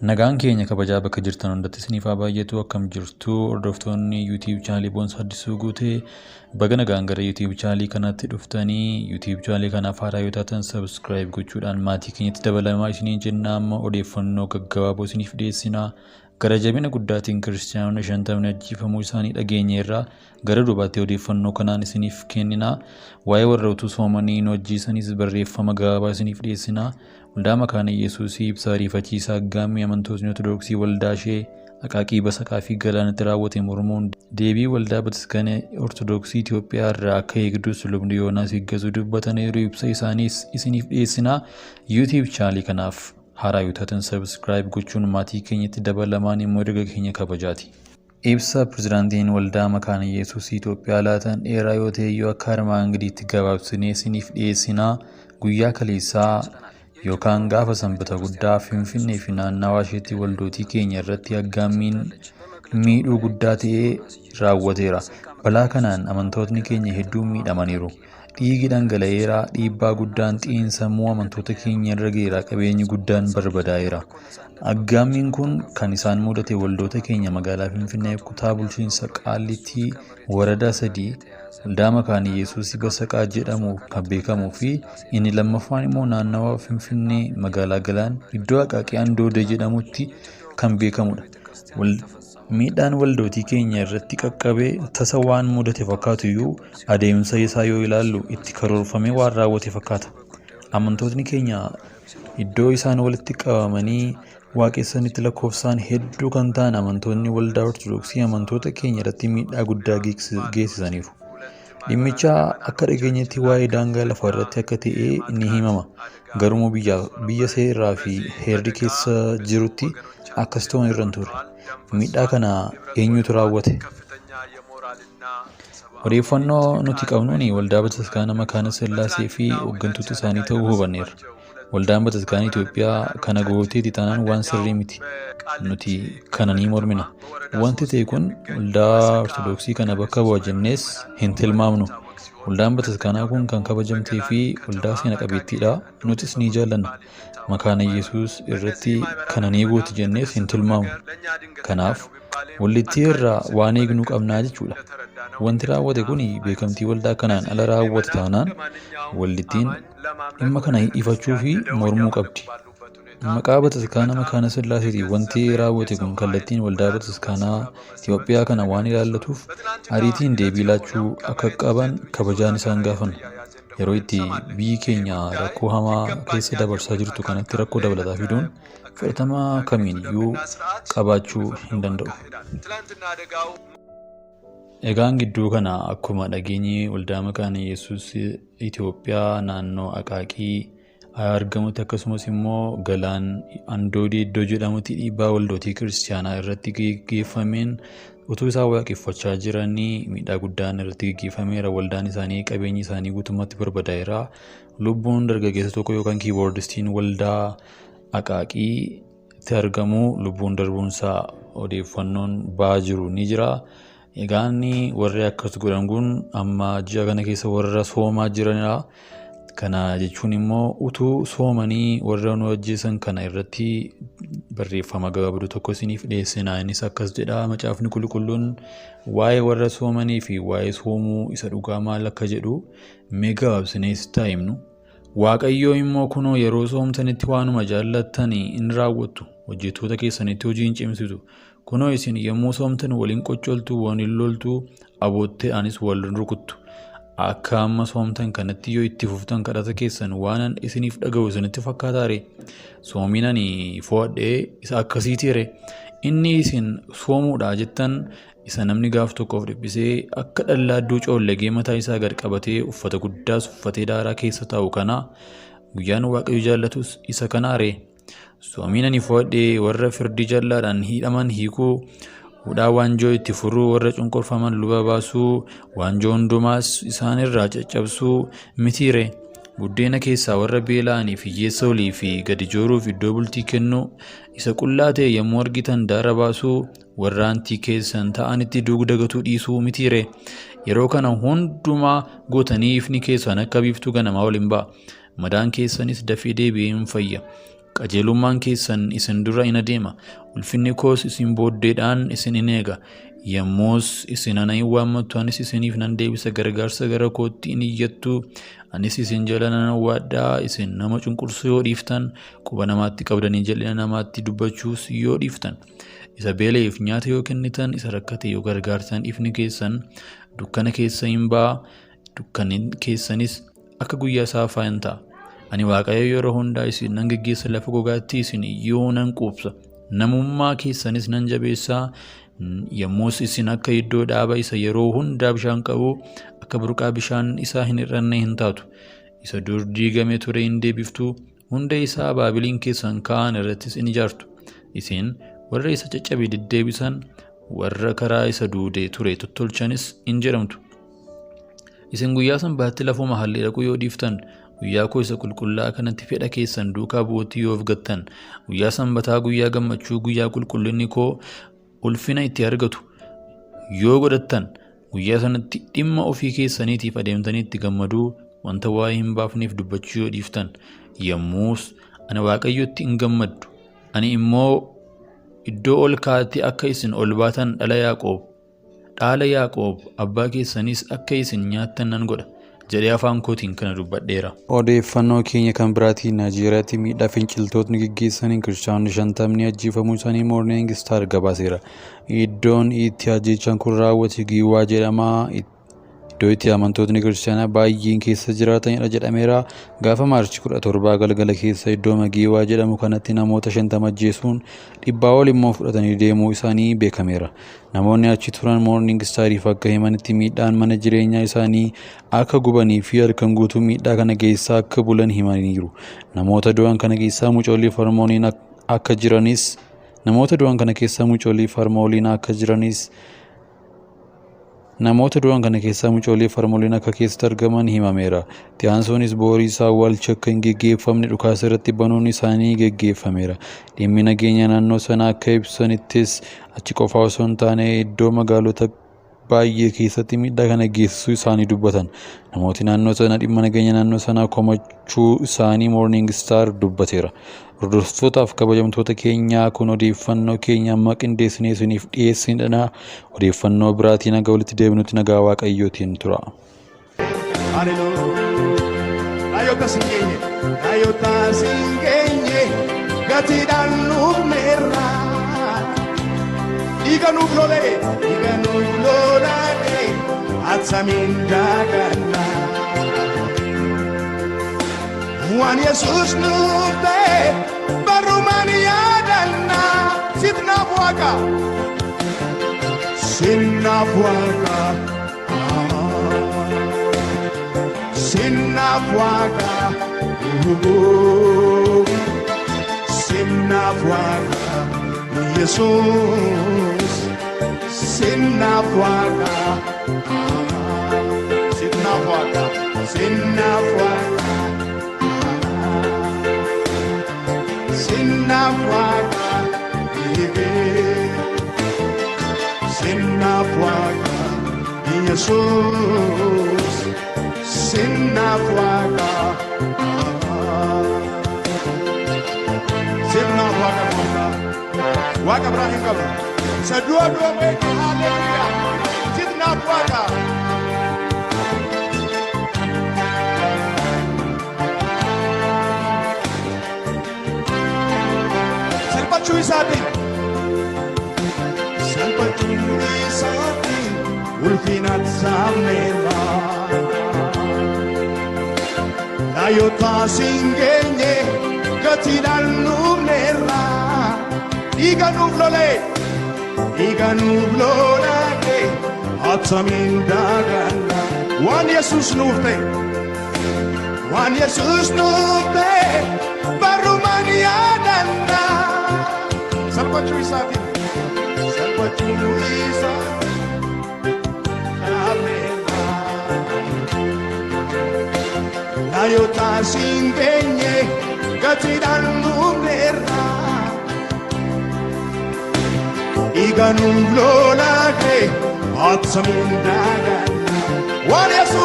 Nagaan keenya kabajaa bakka jirtan hundatti isiniif haa baay'atu. Akkam jirtu hordoftoonni YouTube channel Boonsaa Addisuu Guutee baga nagaan gara YouTube channel kanaatti dhuftanii YouTube channel kanaaf haaraa yoo taatan subscribe gochuudhaan maatii keenyatti dabalamaa isiniin jenna. Amma odeeffannoo gaggabaaboo isiniif dhiyeessina. Gara jabina guddaatiin Kristaanotni 50 ajjeefamuu isaanii dhageenyeerra gara duubaatti odeeffannoo kanaan isiniif kennina. Waa'ee warra utuu soomanii nu ajjeesanis barreeffama gabaabaa isiniif dhiyeessina. Waldaa Mekane Yesus Ibsa ariifachiisaa aggaamii amantootni Ortodoksii waldaa ishee Aqaaqii Basaqaa fi Galaanatti raawwate mormuun deebii waldaa Bataskaana Ortodoksii Itoophiyaa irraa akka eegdus lubni Yoonaas eeggasuu dubbataniiru. Ibsa isaaniis isiniif dhiyeessina. YouTube channel kanaaf haaraa yoo taatan subscribe gochuun maatii keenyatti dabalamaan immoo erga keenya kabajaati. Ibsa pirezidaantiin waldaa Mekane Yesus Itoophiyaa laatan dheeraa yoo ta'e iyyuu akka armaan gadiitti gabaabsinee isiniif dhiyeessina. Guyyaa kaleessaa yookaan gaafa sanbata guddaa Finfinnee fi naannawaa isheetti waldootii keenya irratti aggaamiin miidhuu guddaa ta'e raawwateera. Balaa kanaan amantootni keenya hedduun miidhamaniiru. Dhiigi dhangala'eera, dhiibbaa guddaan xiinsammuu amantoota keenya irra geera, qabeenyi guddaan barbadaa'eera. Aggaamiin kun kan isaan mudate waldoota keenya magaalaa Finfinnee kutaa bulchiinsa Qaallittii waradaa 3 waldaa Mekane Yesus Basaqaa jedhamu kan beekamuu fi inni lammaffaan immoo naannawaa Finfinnee magaalaa Galaan iddoo Aqaaqii Andoodee jedhamutti kan beekamudha. Miidhaan waldootii keenya irratti qaqqabee tasa waan mudate fakkaatu iyyuu adeemsa isaa yoo ilaallu itti karoorfamee waan raawwate fakkaata. Amantootni keenya iddoo isaan walitti qabamanii waaqessanitti lakkoofsaan hedduu kan ta'an amantoonni waldaa Ortodoksii amantoota keenya irratti miidhaa guddaa geessisaniiru. Dhimmicha akka dhageenyetti waa'ee daangaa lafaa irratti akka ta'e ni himama. Garuu biyya seeraa fi heerri keessa jirutti akkas ta'uun irra hin turre. Miidhaa kana eenyutu raawwate? Odeeffannoo nuti qabnuun waldaa Bataskaana Makaana Sillaasee fi hooggantoota isaanii ta'uu hubanneerra. Waldaan Bataskaana Itoophiyaa kana gooteeti taanaan waan sirrii miti. Nuti kana ni mormina. Wanti ta'e kun waldaa Ortodoksii kana bakka bu'a jennees hin tilmaamnu. Waldaan Bataskaanaa kun kan kabajamtee fi waldaa seena qabeettiidha. Nutis ni jaallanna. Mekane Yesus irratti kana ni gooti jennees hin tilmaamnu. Kanaaf waldittii irraa waan eegnu qabnaa jechuudha. Wanti raawwate kun beekamtii waldaa kanaan ala raawwate taanaan waldittiin dhimma kana ifachuu fi mormuu qabdi. Maqaa Bataskaana Makaana Sillaaseetiin wanti raawwate kun kallattiin waldaa Bataskaanaa Itoophiyaa kana waan ilaallatuuf ariitiin deebii laachuu akka qaban kabajaan isaan gaafanna. Yeroo itti biyyi keenya rakkoo hamaa keessa dabarsaa jirtu kanatti rakkoo dabalataa fiduun fudhatama kamiin iyyuu qabaachuu hin danda'u. Egaan gidduu kana akkuma dhageenyi waldaa Mekane Yesus Itoophiyaa naannoo Aqaaqii argamutti akkasumas immoo Galaan Andoodee iddoo jedhamutti dhiibbaa waldootii kiristaanaa irratti geggeeffameen utuu isaan waaqeffachaa jiranii miidhaa guddaan irratti geggeeffameera. Waldaan isaanii qabeenyi isaanii guutummaatti barbadaa'eera. Lubbuun dargaggeessa tokko yookaan kiiboordistiin waldaa Aqaaqiitti argamu lubbuun darbuunsaa odeeffannoon ba'aa jiru ni jira. Egaan warri akkas godhan kun amma ji'a kana keessa warra soomaa jiranidha. Kana jechuun immoo utuu soomanii warra nu ajjeesan kana irratti barreeffama gabaabduu tokko isiniif dhiyeessina. Innis akkas jedha. Macaafni qulqulluun waa'ee warra soomanii fi waa'ee soomuu isa dhugaa maal akka jedhu mee gabaabsinee sitti himnu. Waaqayyoo immoo kunoo yeroo soomtanitti waanuma jaallattanii in raawwattu. Hojjettoota keessanitti hojii hin cimsitu. Kunoo isin yommuu soomtan waliin qoccoltu, waliin loltu, aboottee anis wal rukuttu. Akka amma soomtan kanatti yoo itti fuftan kadhata keessan waan isiniif dhaga'u isinitti fakkaataare soomiin ani fo'adhee isa akkasiitiire inni isin soomuudha jettan isa namni gaaf tokkoof dhiphisee akka dhallaadduu coollegee mataa isaa gad qabatee uffata guddaas uffatee daaraa keessa taa'u kana guyyaan waaqayyo jaallatus isa kanaare. Soomiin ani fo'adhee warra firdii jallaadhaan hidhaman hiikuu, hudhaa waanjoo itti furuu, warra cunqurfaman luba baasuu, waanjoo hundumaas isaan irraa caccabsuu mitiire. Buddeena keessaa warra beela'aniif hiyyeessa olii fi gadi jooruuf iddoo bultii kennuu, isa qullaa ta'e yommuu argitan daara baasuu, warra antii keessan ta'anitti dugda gatuu dhiisuu mitiire. Yeroo kana hundumaa gootanii ifni keessan akka biiftuu ganamaa waliin ba'a. Madaan keessanis dafee deebi'ee hin fayya. qajeelummaan keessan isin dura in adeema ulfinni koos isin booddeedhaan isin in eega yommus isin ana hin waammattu anis isiniif nan deebisa gargaarsa gara kootti in iyyattu anis isin jala nan awwaadhaa isin nama cunqursuu yoo dhiiftan quba namaatti qabdanii jal'ina namaatti dubbachuus yoo dhiiftan isa beeleef nyaata yoo kennitan isa rakkate yoo gargaartan ifni keessan dukkana keessa hin ba'a dukkanni keessanis akka guyyaa saafaa hin ta'a ani waaqayyo yeroo hundaa isin nan geggeessa lafa gogaatti isin yoo nan quubsa namummaa keessanis nan jabeessaa yommus isin akka iddoo dhaaba isa yeroo hundaa bishaan qabu akka burqaa bishaan isaa hin irranne hin taatu isa dur diigame ture hin deebiftu hunda isaa baabiliin keessan kaa'an irrattis in ijaartu isin warra isa caccabe deddeebisan warra karaa isa duude ture tottolchanis in jedhamtu isin guyyaa sanbaatti lafuma hallee dhaquu yoo dhiiftan guyyaa koo isa qulqullaa kanatti fedha keessan duukaa bu'uutti yoo ofgattan guyyaa sanbataa guyyaa gammachuu guyyaa qulqullinni koo ulfina itti argatu yoo godhattan guyyaa sanatti dhimma ofii keessaniitiif adeemtanii itti gammaduu wanta waa hin baafneef dubbachuu yoo dhiiftan yommus ana waaqayyotti in gammaddu ani immoo iddoo ol kaa'atti akka isin ol baatan dhaala Yaaqoob abbaa keessanis akka isin nyaattan nan godha jedhee afaan kootiin kana dubbadheera. Odeeffannoo keenya kan biraatiin Naayijeeriyaatti miidhaa finciltootni gaggeessaniin kiristaanonni 50 ajjeefamuu isaanii Morning Star gabaaseera. Iddoon itti ajjeechaan kun raawwate Giwaa jedhama. Iddoo itti amantootni kiristaanaa baay'een keessa jiraatanidha jedhameera. Gaafa Maarchi 17 galgala keessa iddoo Giwaa jedhamu kanatti namoota 50 ajjeesuun 100 ol immoo fudhatanii deemuu isaanii beekameera. Namoonni achi turan Morning Stariif akka himanitti miidhaan mana jireenyaa isaanii akka gubanii fi halkan guutuu miidhaa kana keessa akka bulan himaniiru. Namoota du'an kana keessaa mucoolii farmooliin akka jiranis namoota du'an kana keessaa mucoolii farmooliin akka keessatti argaman himameera. Tiyaansoonis boorii isaa awwaalcha akka hin geggeeffamne dhukaasa irratti banuun isaanii geggeeffameera. Dhimmi nageenya naannoo sanaa akka ibsanittis achi qofa osoo hin taane iddoo magaalota baay'ee keessatti miidhaa kana geessisuu isaanii dubbatan. Namooti naannoo sana dhimma nageenya naannoo sanaa komachuu isaanii Morning Star dubbateera. Hordoftootaaf kabajamtoota keenyaa kun odeeffannoo keenya amma qindeessinee isiniif dhiyeessinedha. Odeeffannoo biraatiin nagaa walitti deebinutti nagaa waaqayyootiin tura. Iganuuf lolee atsamiin daagana waan Yesus nuuf ta'e barumaan yaadanna sitnaaf waaqa sitnaaf waaqa Yesus sitnaaf waaqa Yesus sitnaaf waaqa Waaqa biraa hin qabu. Isa du'a beeku haleluuyaa. Sitnaaf waaqa. Salphachuu isaatiin ulfina saameera. Laayotaa singeenye gatiidhaan nuufneera. Iganuuf lolee atsamiin daagana waan Yesus nuuf ta'e barumaan yaadanna salphachuu isaatiin laayotaa singeenye gatiidhaan nuufneera. Iganuuf lolee atsamiin daagana waan Yesus